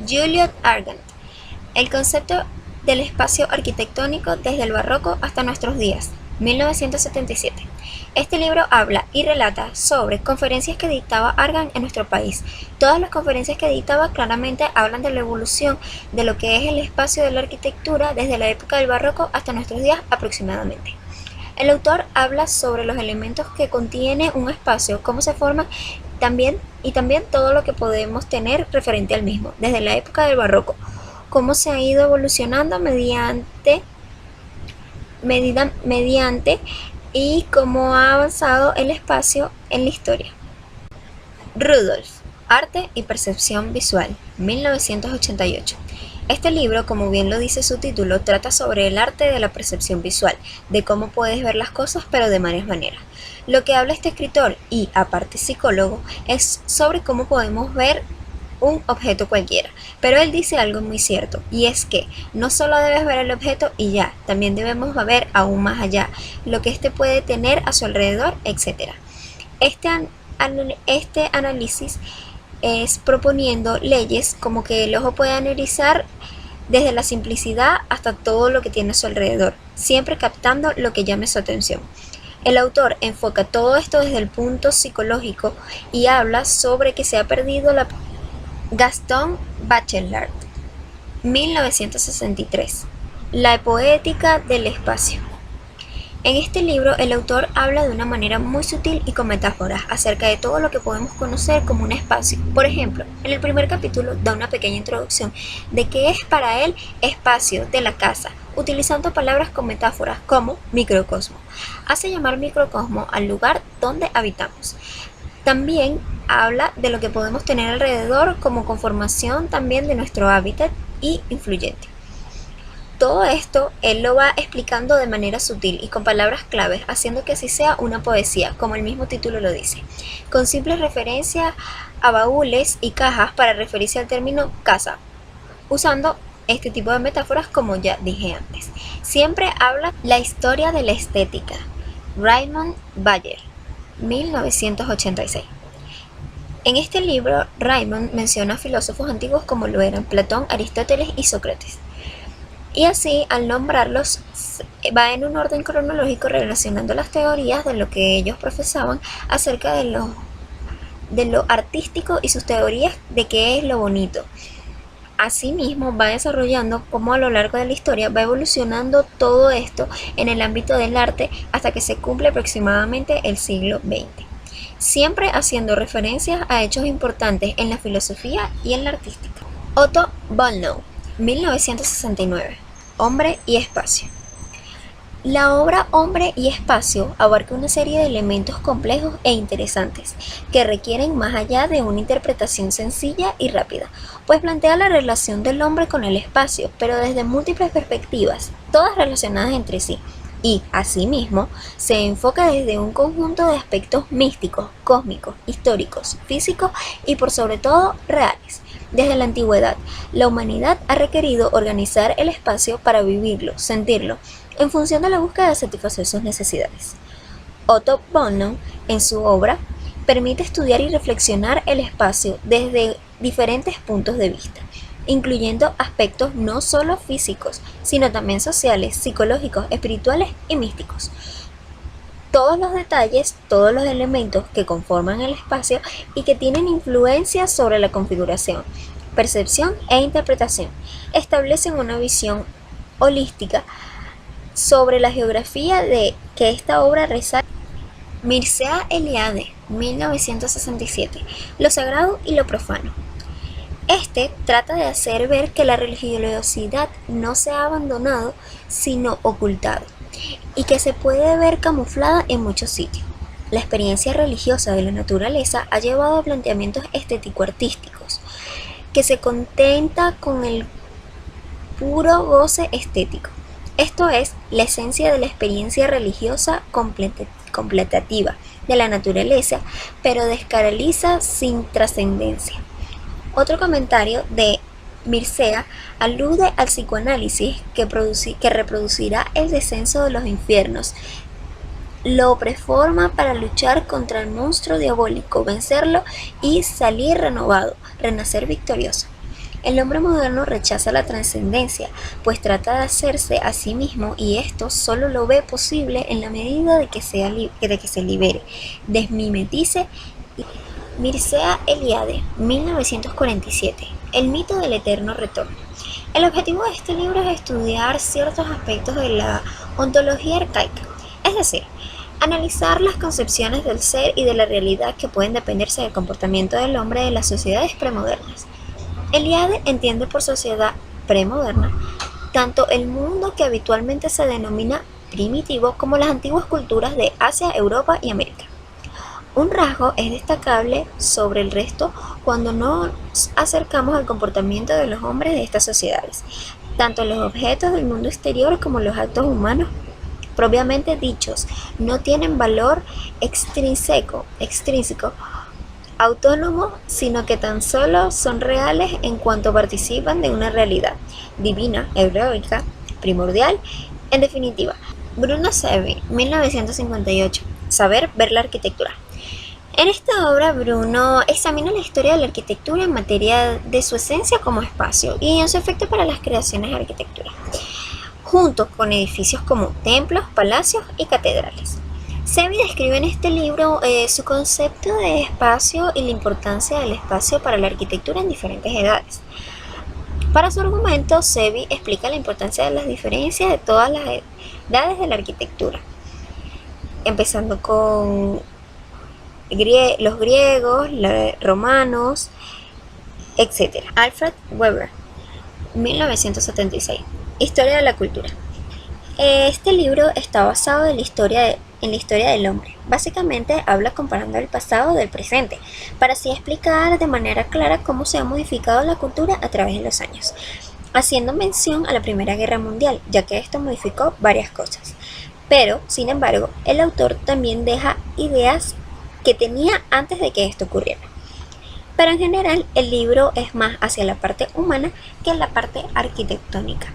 Juliet Argand. El concepto del espacio arquitectónico desde el barroco hasta nuestros días, 1977. Este libro habla y relata sobre conferencias que dictaba Argand en nuestro país. Todas las conferencias que dictaba claramente hablan de la evolución de lo que es el espacio de la arquitectura desde la época del barroco hasta nuestros días aproximadamente. El autor habla sobre los elementos que contiene un espacio, cómo se forman y también todo lo que podemos tener referente al mismo, desde la época del barroco, cómo se ha ido evolucionando mediante y cómo ha avanzado el espacio en la historia. Rudolph, Arte y Percepción Visual, 1988. Este libro, como bien lo dice su título, trata sobre el arte de la percepción visual, de cómo puedes ver las cosas pero de varias maneras. Lo que habla este escritor, y aparte psicólogo, es sobre cómo podemos ver un objeto cualquiera, pero él dice algo muy cierto, y es que no solo debes ver el objeto y ya, también debemos ver aún más allá, lo que éste puede tener a su alrededor, etc. Este análisis es proponiendo leyes como que el ojo puede analizar desde la simplicidad hasta todo lo que tiene a su alrededor, siempre captando lo que llame su atención. El autor enfoca todo esto desde el punto psicológico y habla sobre que se ha perdido la Gaston Bachelard, 1963. La poética del espacio. En este libro, el autor habla de una manera muy sutil y con metáforas acerca de todo lo que podemos conocer como un espacio. Por ejemplo, en el primer capítulo da una pequeña introducción de qué es para él espacio de la casa, utilizando palabras con metáforas como microcosmo. Hace llamar microcosmo al lugar donde habitamos. También habla de lo que podemos tener alrededor como conformación también de nuestro hábitat y influyente. Todo esto él lo va explicando de manera sutil y con palabras claves, haciendo que así sea una poesía, como el mismo título lo dice, con simples referencias a baúles y cajas para referirse al término casa, usando este tipo de metáforas como ya dije antes. Siempre habla la historia de la estética. Raymond Bayer, 1986. En este libro, Raymond menciona filósofos antiguos como lo eran Platón, Aristóteles y Sócrates. Y así, al nombrarlos, va en un orden cronológico relacionando las teorías de lo que ellos profesaban acerca de lo artístico y sus teorías de qué es lo bonito. Asimismo, va desarrollando cómo a lo largo de la historia va evolucionando todo esto en el ámbito del arte hasta que se cumple aproximadamente el siglo XX, siempre haciendo referencias a hechos importantes en la filosofía y en la artística. Otto Bollnow, 1969. Hombre y espacio. La obra Hombre y espacio abarca una serie de elementos complejos e interesantes que requieren más allá de una interpretación sencilla y rápida, pues plantea la relación del hombre con el espacio, pero desde múltiples perspectivas, todas relacionadas entre sí, y, asimismo, se enfoca desde un conjunto de aspectos místicos, cósmicos, históricos, físicos y por sobre todo reales. Desde la antigüedad, la humanidad ha requerido organizar el espacio para vivirlo, sentirlo, en función de la búsqueda de satisfacer sus necesidades. Otto Bollnow, en su obra, permite estudiar y reflexionar el espacio desde diferentes puntos de vista, incluyendo aspectos no solo físicos, sino también sociales, psicológicos, espirituales y místicos. Todos los detalles, todos los elementos que conforman el espacio y que tienen influencia sobre la configuración, percepción e interpretación, establecen una visión holística sobre la geografía de que esta obra resalta. Mircea Eliade, 1967. Lo sagrado y lo profano. Este trata de hacer ver que la religiosidad no se ha abandonado, sino ocultado, y que se puede ver camuflada en muchos sitios. La experiencia religiosa de la naturaleza ha llevado a planteamientos estético-artísticos, que se contenta con el puro goce estético. Esto es la esencia de la experiencia religiosa completativa de la naturaleza, pero descaraliza sin trascendencia. Otro comentario de Mircea alude al psicoanálisis que reproducirá el descenso de los infiernos, lo preforma para luchar contra el monstruo diabólico, vencerlo y salir renovado, renacer victorioso. El hombre moderno rechaza la trascendencia, pues trata de hacerse a sí mismo y esto solo lo ve posible en la medida de que se libere, desmimetice. Mircea Eliade, 1947. El mito del eterno retorno. El objetivo de este libro es estudiar ciertos aspectos de la ontología arcaica, es decir, analizar las concepciones del ser y de la realidad que pueden dependerse del comportamiento del hombre de las sociedades premodernas. Eliade entiende por sociedad premoderna tanto el mundo que habitualmente se denomina primitivo como las antiguas culturas de Asia, Europa y América. Un rasgo es destacable sobre el resto cuando nos acercamos al comportamiento de los hombres de estas sociedades, tanto los objetos del mundo exterior como los actos humanos propiamente dichos no tienen valor extrínseco, autónomo, sino que tan solo son reales en cuanto participan de una realidad divina, heroica, primordial, en definitiva. Bruno Sevi, 1958. Saber ver la arquitectura. En esta obra, Bruno examina la historia de la arquitectura en materia de su esencia como espacio y en su efecto para las creaciones de arquitectura, junto con edificios como templos, palacios y catedrales. Sevi describe en este libro su concepto de espacio y la importancia del espacio para la arquitectura en diferentes edades. Para su argumento, Sevi explica la importancia de las diferencias de todas las edades de la arquitectura, empezando con los griegos, los romanos, etc. Alfred Weber, 1976. Historia de la cultura. Este libro está basado en la historia del hombre. Básicamente habla comparando el pasado del presente, para así explicar de manera clara cómo se ha modificado la cultura a través de los años, haciendo mención a la Primera Guerra Mundial, ya que esto modificó varias cosas. Pero, sin embargo, el autor también deja ideas que tenía antes de que esto ocurriera. Pero en general el libro es más hacia la parte humana que la parte arquitectónica.